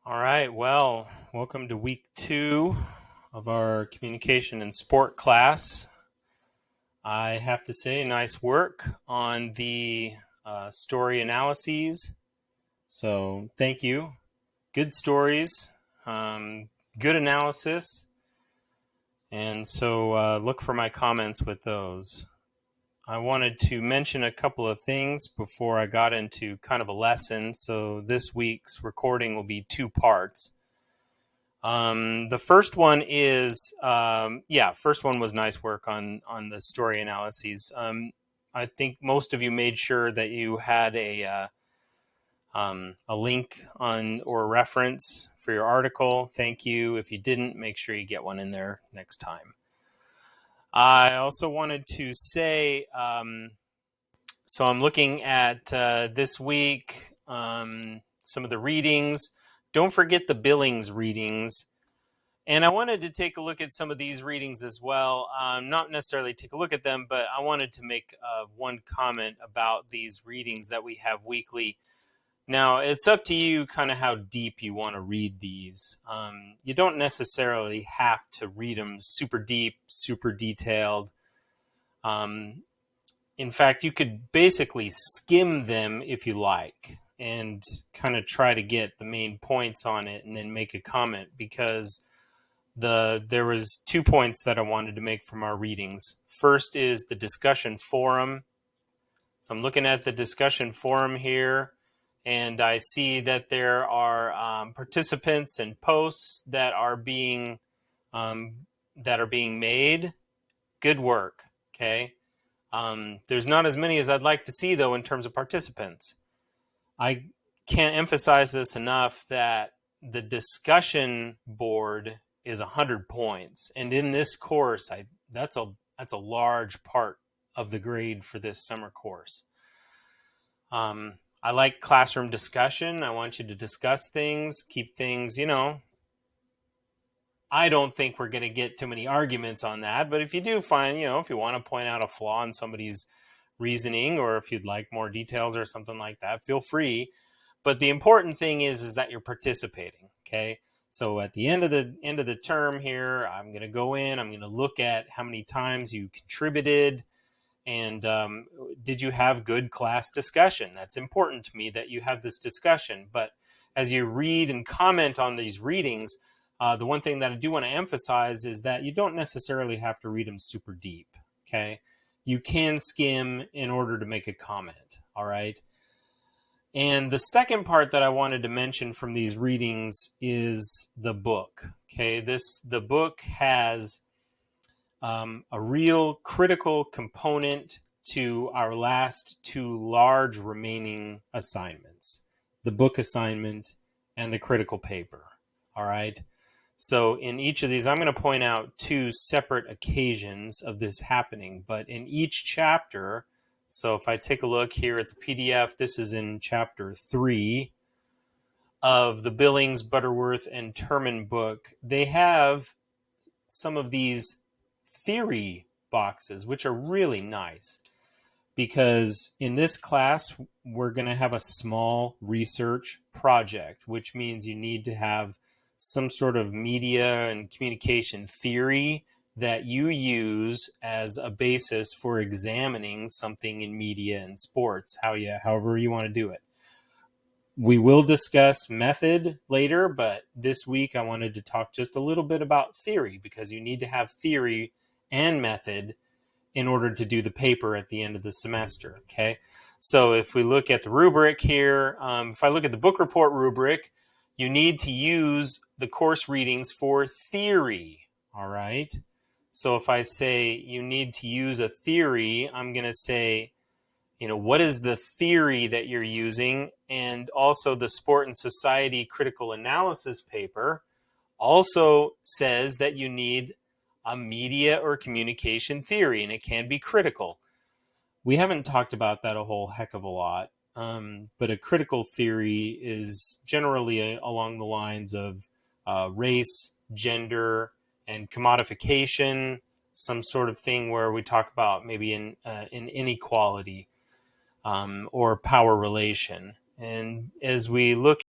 All right, well, welcome to week 2 of our communication and sport class. I have to say, nice work on the story analyses. So, thank you. Good stories, good analysis. And so, look for my comments with those. I wanted to mention a couple of things before I got into kind of a lesson. So, this week's recording will be 2 parts. The first one is, first one was nice work on the story analyses. I think most of you made sure that you had a link on or a reference for your article. Thank you. If you didn't, make sure you get one in there next time. I also wanted to say, so I'm looking at this week, some of the readings. Don't forget the Billings readings. And I wanted to take a look at some of these readings as well. Not necessarily take a look at them, but I wanted to make one comment about these readings that we have weekly. Now, it's up to you kind of how deep you want to read these. You don't necessarily have to read them super deep, super detailed. In fact, you could basically skim them if you like and kind of try to get the main points on it and then make a comment, because there was 2 points that I wanted to make from our readings. First is the discussion forum. So I'm looking at the discussion forum here, and I see that there are participants and posts that are being made. Good work. Okay. There's not as many as I'd like to see, though, in terms of participants. I can't emphasize this enough that the discussion board is 100 points, and in this course, that's a large part of the grade for this summer course. I like classroom discussion. I want you to discuss things, keep things, I don't think we're going to get too many arguments on that, but if you do find, if you want to point out a flaw in somebody's reasoning, or if you'd like more details or something like that, feel free. But the important thing is that you're participating. Okay. So at the end of the term here, I'm going to go in, I'm going to look at how many times you contributed, and did you have good class discussion? That's important to me that you have this discussion. But as you read and comment on these readings, the one thing that I do want to emphasize is that you don't necessarily have to read them super deep. Okay. You can skim in order to make a comment. All right. And the second part that I wanted to mention from these readings is the book. Okay, the book has a real critical component to our last 2 large remaining assignments: the book assignment and the critical paper. All right. So in each of these, I'm going to point out 2 separate occasions of this happening, but in each chapter. So if I take a look here at the PDF, this is in chapter 3 of the Billings, Butterworth, and Terman book. They have some of these theory boxes, which are really nice, because in this class, we're going to have a small research project, which means you need to have some sort of media and communication theory that you use as a basis for examining something in media and sports, however you want to do it. We will discuss method later, but this week I wanted to talk just a little bit about theory, because you need to have theory and method in order to do the paper at the end of the semester. Okay. So if we look at the rubric here, if I look at the book report rubric, you need to use the course readings for theory. All right. So if I say you need to use a theory, I'm going to say, what is the theory that you're using? And also the Sport and Society critical analysis paper also says that you need a media or communication theory, and it can be critical. We haven't talked about that a whole heck of a lot, but a critical theory is generally along the lines of race, gender, and commodification, some sort of thing where we talk about maybe in inequality or power relation. And as we look